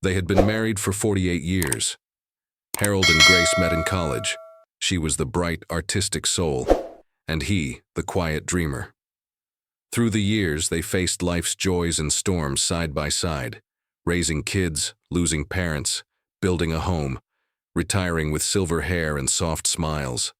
They had been married for 48 years. Harold and Grace met in college. She was the bright, artistic soul, and he, the quiet dreamer. Through the years, they faced life's joys and storms side by side, raising kids, losing parents, building a home, retiring with silver hair and soft smiles.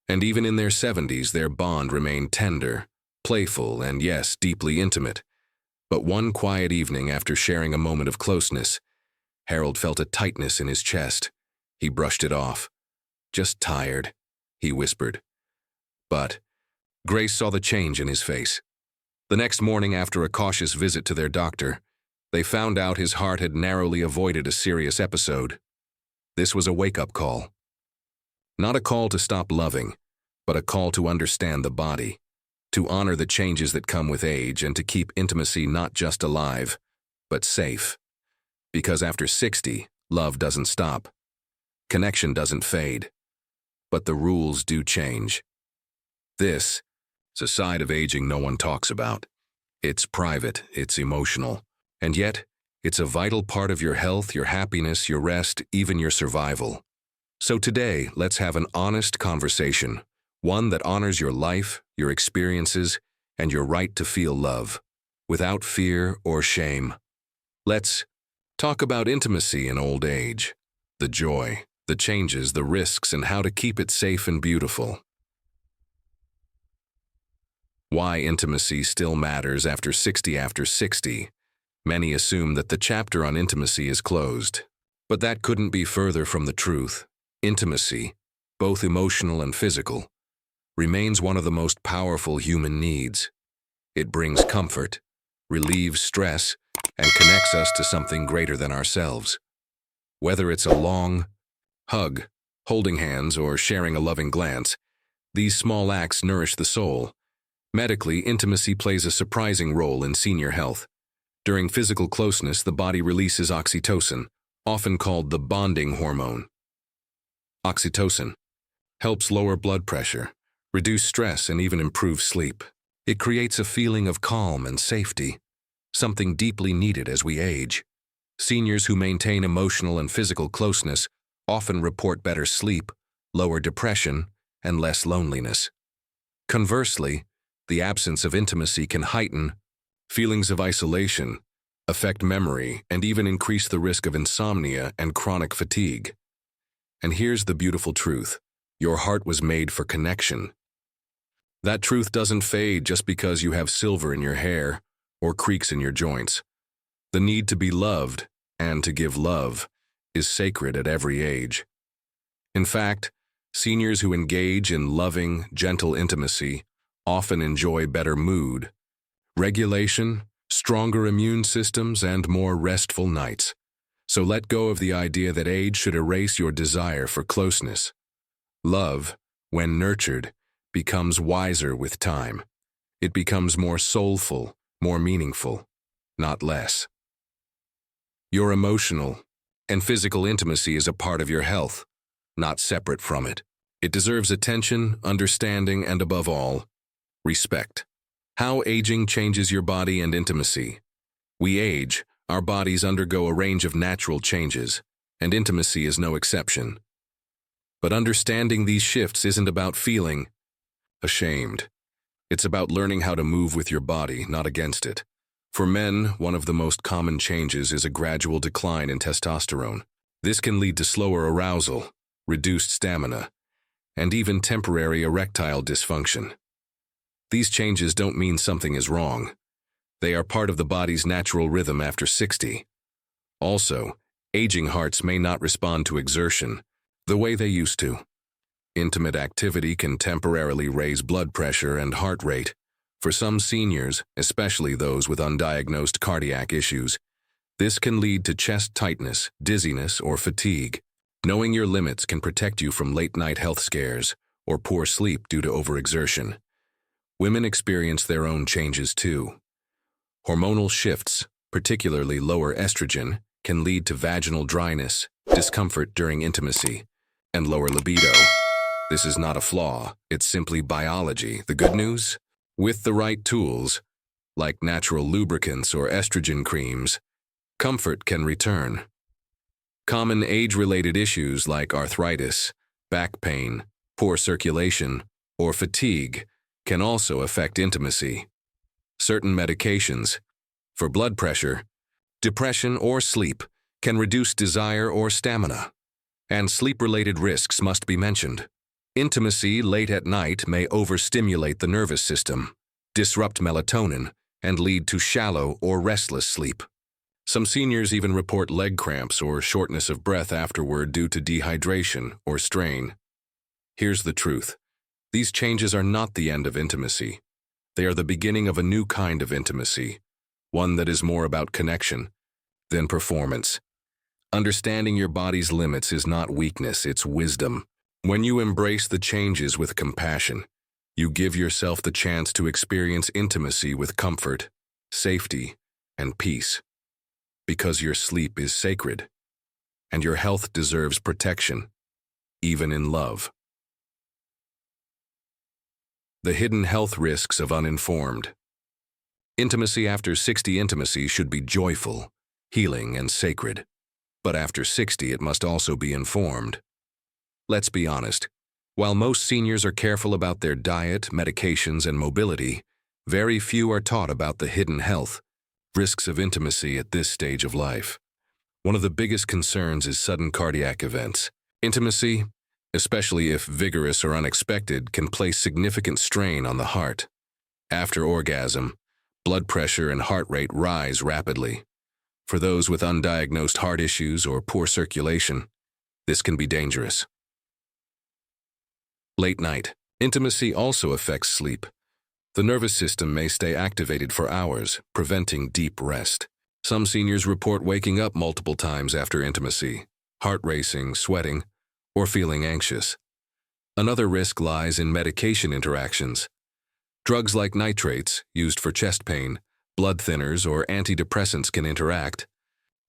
And even in their 70s, their bond remained tender, playful, and yes, deeply intimate. But one quiet evening, after sharing a moment of closeness, Harold felt a tightness in his chest. He brushed it off. "Just tired," he whispered. But Grace saw the change in his face. The next morning, after a cautious visit to their doctor, they found out his heart had narrowly avoided a serious episode. This was a wake-up call. Not a call to stop loving, but a call to understand the body, to honor the changes that come with age, and to keep intimacy not just alive, but safe. Because after 60, love doesn't stop. Connection doesn't fade. But the rules do change. This is a side of aging no one talks about. It's private, it's emotional, and yet it's a vital part of your health, your happiness, your rest, even your survival. So today, let's have an honest conversation, one that honors your life, your experiences, and your right to feel love, without fear or shame. Let's talk about intimacy in old age, the joy, the changes, the risks, and how to keep it safe and beautiful. Why intimacy still matters after 60. After 60, many assume that the chapter on intimacy is closed. But that couldn't be further from the truth. Intimacy, both emotional and physical, remains one of the most powerful human needs. It brings comfort, relieves stress, and connects us to something greater than ourselves. Whether it's a long hug, holding hands, or sharing a loving glance, these small acts nourish the soul. Medically, intimacy plays a surprising role in senior health. During physical closeness, the body releases oxytocin, often called the bonding hormone. Oxytocin helps lower blood pressure, reduce stress, and even improve sleep. It creates a feeling of calm and safety, something deeply needed as we age. Seniors who maintain emotional and physical closeness often report better sleep, lower depression, and less loneliness. Conversely, the absence of intimacy can heighten feelings of isolation, affect memory, and even increase the risk of insomnia and chronic fatigue. And here's the beautiful truth: your heart was made for connection. That truth doesn't fade just because you have silver in your hair or creaks in your joints. The need to be loved and to give love is sacred at every age. In fact, seniors who engage in loving, gentle intimacy often enjoy better mood, regulation, stronger immune systems, and more restful nights. So let go of the idea that age should erase your desire for closeness. Love, when nurtured, becomes wiser with time. It becomes more soulful, more meaningful, not less. Your emotional and physical intimacy is a part of your health, not separate from it. It deserves attention, understanding, and above all, respect. How aging changes your body and intimacy. We age, our bodies undergo a range of natural changes, and intimacy is no exception. But understanding these shifts isn't about feeling ashamed. It's about learning how to move with your body, not against it. For men, one of the most common changes is a gradual decline in testosterone. This can lead to slower arousal, reduced stamina, and even temporary erectile dysfunction. These changes don't mean something is wrong. They are part of the body's natural rhythm after 60. Also, aging hearts may not respond to exertion the way they used to. Intimate activity can temporarily raise blood pressure and heart rate. For some seniors, especially those with undiagnosed cardiac issues, this can lead to chest tightness, dizziness, or fatigue. Knowing your limits can protect you from late-night health scares or poor sleep due to overexertion. Women experience their own changes too. Hormonal shifts, particularly lower estrogen, can lead to vaginal dryness, discomfort during intimacy, and lower libido. This is not a flaw, it's simply biology. The good news? With the right tools, like natural lubricants or estrogen creams, Comfort can return. Common age-related issues like arthritis, back pain, poor circulation, or fatigue can also affect intimacy. Certain medications, for blood pressure, depression, or sleep, can reduce desire or stamina. And sleep-related risks must be mentioned. Intimacy late at night may overstimulate the nervous system, disrupt melatonin, and lead to shallow or restless sleep. Some seniors even report leg cramps or shortness of breath afterward due to dehydration or strain. Here's the truth. These changes are not the end of intimacy. They are the beginning of a new kind of intimacy, one that is more about connection than performance. Understanding your body's limits is not weakness, it's wisdom. When you embrace the changes with compassion, you give yourself the chance to experience intimacy with comfort, safety, and peace. Because your sleep is sacred, and your health deserves protection, even in love. The hidden health risks of uninformed. Intimacy after 60. Intimacy should be joyful, healing, and sacred. But after 60, it must also be informed. Let's be honest. While most seniors are careful about their diet, medications, and mobility, very few are taught about the hidden health risks of intimacy at this stage of life. One of the biggest concerns is sudden cardiac events. Intimacy, especially if vigorous or unexpected, can place significant strain on the heart. After orgasm, blood pressure and heart rate rise rapidly. For those with undiagnosed heart issues or poor circulation, this can be dangerous. Late night. Intimacy also affects sleep. The nervous system may stay activated for hours, preventing deep rest. Some seniors report waking up multiple times after intimacy, heart racing, sweating, or feeling anxious. Another risk lies in medication interactions. Drugs like nitrates, used for chest pain, blood thinners, or antidepressants can interact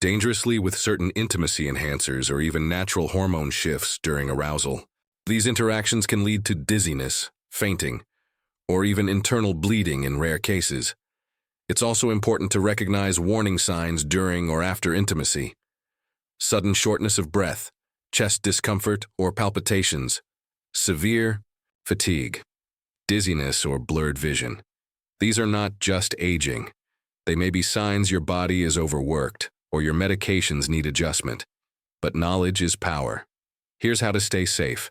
dangerously with certain intimacy enhancers or even natural hormone shifts during arousal. These interactions can lead to dizziness, fainting, or even internal bleeding in rare cases. It's also important to recognize warning signs during or after intimacy. Sudden shortness of breath, chest discomfort or palpitations, severe fatigue, dizziness or blurred vision. These are not just aging. They may be signs your body is overworked or your medications need adjustment. But knowledge is power. Here's how to stay safe.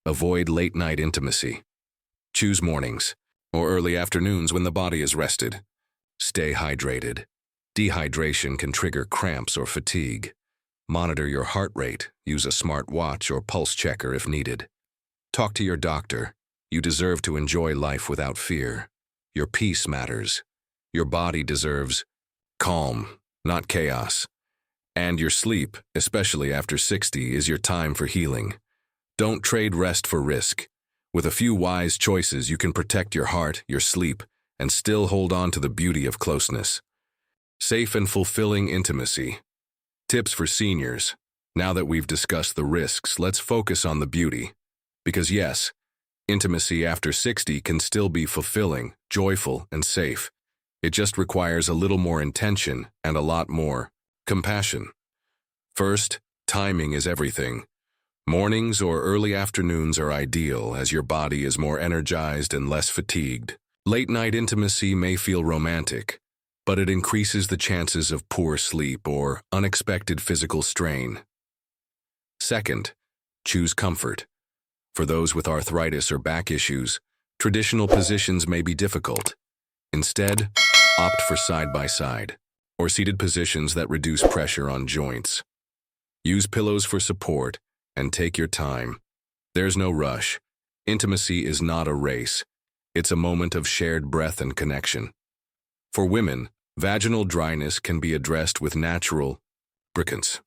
Avoid late-night intimacy. Choose mornings or early afternoons when the body is rested. Stay hydrated. Dehydration can trigger cramps or fatigue. Monitor your heart rate. Use a smart watch or pulse checker if needed. Talk to your doctor. You deserve to enjoy life without fear. Your peace matters. Your body deserves calm, not chaos. And your sleep, especially after 60, is your time for healing. Don't trade rest for risk. With a few wise choices, you can protect your heart, your sleep, and still hold on to the beauty of closeness. Safe and fulfilling intimacy. Tips for seniors. Now that we've discussed the risks, let's focus on the beauty. Because yes, intimacy after 60 can still be fulfilling, joyful, and safe. It just requires a little more intention and a lot more compassion. First, timing is everything. Mornings or early afternoons are ideal as your body is more energized and less fatigued. Late-night intimacy may feel romantic, but it increases the chances of poor sleep or unexpected physical strain. Second, choose comfort. For those with arthritis or back issues, traditional positions may be difficult. Instead, opt for side-by-side or seated positions that reduce pressure on joints. Use pillows for support and take your time. There's no rush. Intimacy is not a race. It's a moment of shared breath and connection. For women, vaginal dryness can be addressed with natural lubricants.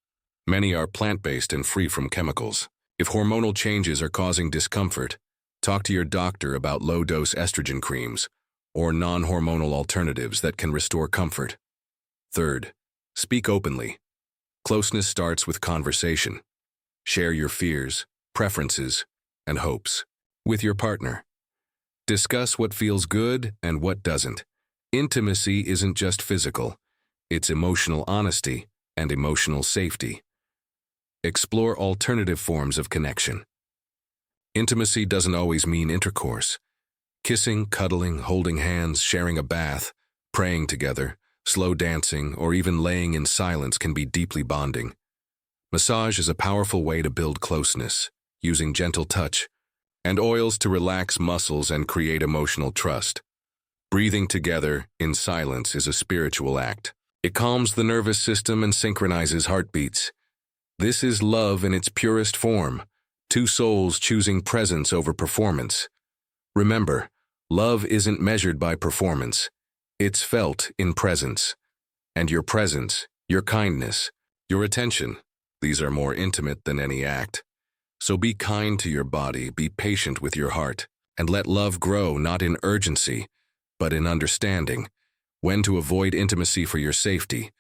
Many are plant-based and free from chemicals. If hormonal changes are causing discomfort, talk to your doctor about low-dose estrogen creams or non-hormonal alternatives that can restore comfort. Third, speak openly. Closeness starts with conversation. Share your fears, preferences, and hopes with your partner. Discuss what feels good and what doesn't. Intimacy isn't just physical. It's emotional honesty and emotional safety. Explore alternative forms of connection. Intimacy doesn't always mean intercourse. Kissing, cuddling, holding hands, sharing a bath, praying together, slow dancing, or even laying in silence can be deeply bonding. Massage is a powerful way to build closeness, using gentle touch, and oils to relax muscles and create emotional trust. Breathing together in silence is a spiritual act. It calms the nervous system and synchronizes heartbeats. This is love in its purest form, two souls choosing presence over performance. Remember, love isn't measured by performance. It's felt in presence. And your presence, your kindness, your attention, these are more intimate than any act. So be kind to your body, be patient with your heart, and let love grow not in urgency, but in understanding. When to avoid intimacy for your safety.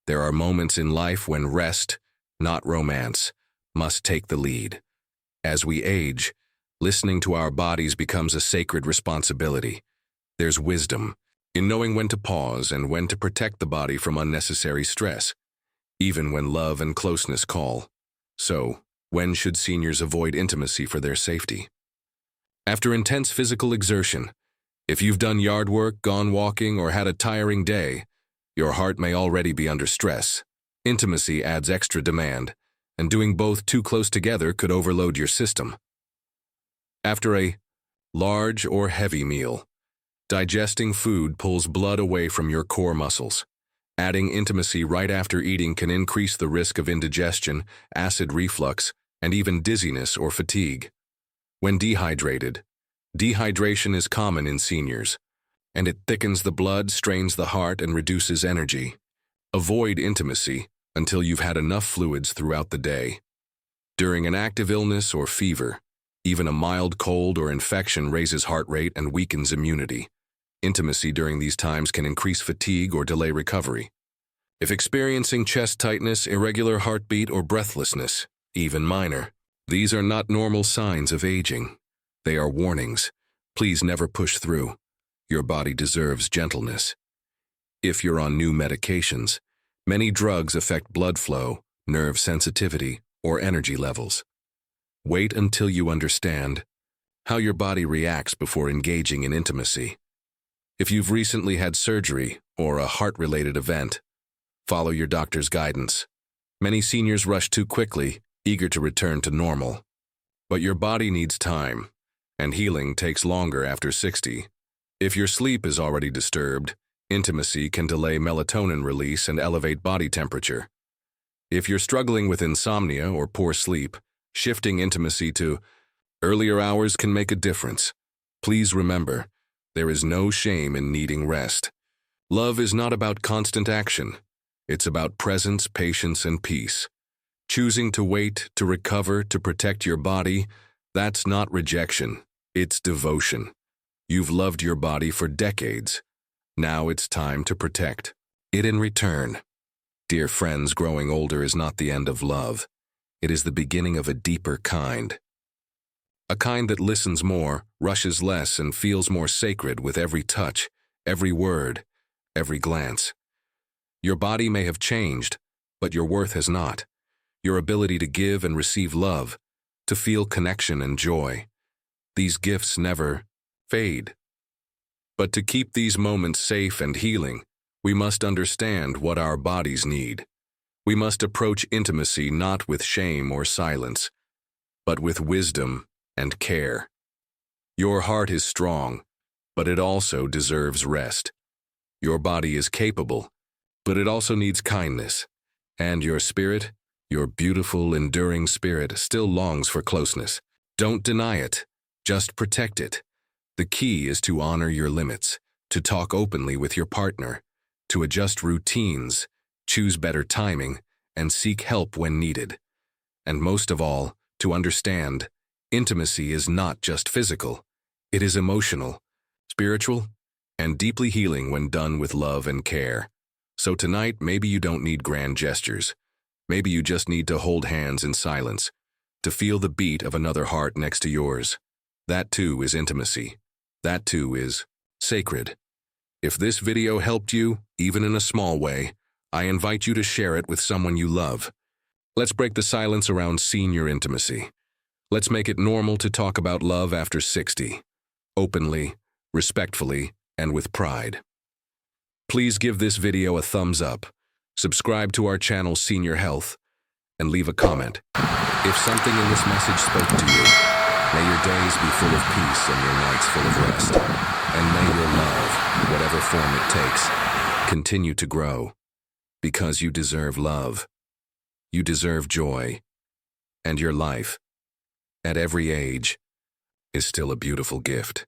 There are moments in life when rest, not romance, must take the lead. As we age, listening to our bodies becomes a sacred responsibility. There's wisdom in knowing when to pause and when to protect the body from unnecessary stress, even when love and closeness call. So, when should seniors avoid intimacy for their safety? After intense physical exertion, if you've done yard work, gone walking, or had a tiring day, your heart may already be under stress. Intimacy adds extra demand, and doing both too close together could overload your system. After a large or heavy meal, digesting food pulls blood away from your core muscles. Adding intimacy right after eating can increase the risk of indigestion, acid reflux, and even dizziness or fatigue. When dehydrated, dehydration is common in seniors, and it thickens the blood, strains the heart, and reduces energy. Avoid intimacy until you've had enough fluids throughout the day. During an active illness or fever, even a mild cold or infection raises heart rate and weakens immunity. Intimacy during these times can increase fatigue or delay recovery. If experiencing chest tightness, irregular heartbeat, or breathlessness, even minor, these are not normal signs of aging. They are warnings. Please never push through. Your body deserves gentleness. If you're on new medications, many drugs affect blood flow, nerve sensitivity, or energy levels. Wait until you understand how your body reacts before engaging in intimacy. If you've recently had surgery or a heart-related event, follow your doctor's guidance. Many seniors rush too quickly, eager to return to normal. But your body needs time, and healing takes longer after 60. If your sleep is already disturbed, intimacy can delay melatonin release and elevate body temperature. If you're struggling with insomnia or poor sleep, shifting intimacy to earlier hours can make a difference. Please remember, there is no shame in needing rest. Love is not about constant action. It's about presence, patience, and peace. Choosing to wait, to recover, to protect your body, that's not rejection. It's devotion. You've loved your body for decades. Now it's time to protect it in return. Dear friends, growing older is not the end of love. It is the beginning of a deeper kind. A kind that listens more, rushes less, and feels more sacred with every touch, every word, every glance. Your body may have changed, but your worth has not. Your ability to give and receive love, to feel connection and joy. These gifts never fade. But to keep these moments safe and healing, we must understand what our bodies need. We must approach intimacy not with shame or silence, but with wisdom and care. Your heart is strong, but it also deserves rest. Your body is capable, but it also needs kindness. And your spirit, your beautiful, enduring spirit, still longs for closeness. Don't deny it, just protect it. The key is to honor your limits, to talk openly with your partner, to adjust routines, choose better timing, and seek help when needed. And most of all, to understand, intimacy is not just physical. It is emotional, spiritual, and deeply healing when done with love and care. So tonight, maybe you don't need grand gestures. Maybe you just need to hold hands in silence, to feel the beat of another heart next to yours. That too is intimacy. That too is sacred. If this video helped you, even in a small way, I invite you to share it with someone you love. Let's break the silence around senior intimacy. Let's make it normal to talk about love after 60, openly, respectfully, and with pride. Please give this video a thumbs up, subscribe to our channel Senior Health, and leave a comment. If something in this message spoke to you, may your days be full of peace and your nights full of rest. And may your love, whatever form it takes, continue to grow. Because you deserve love. You deserve joy. And your life, at every age, is still a beautiful gift.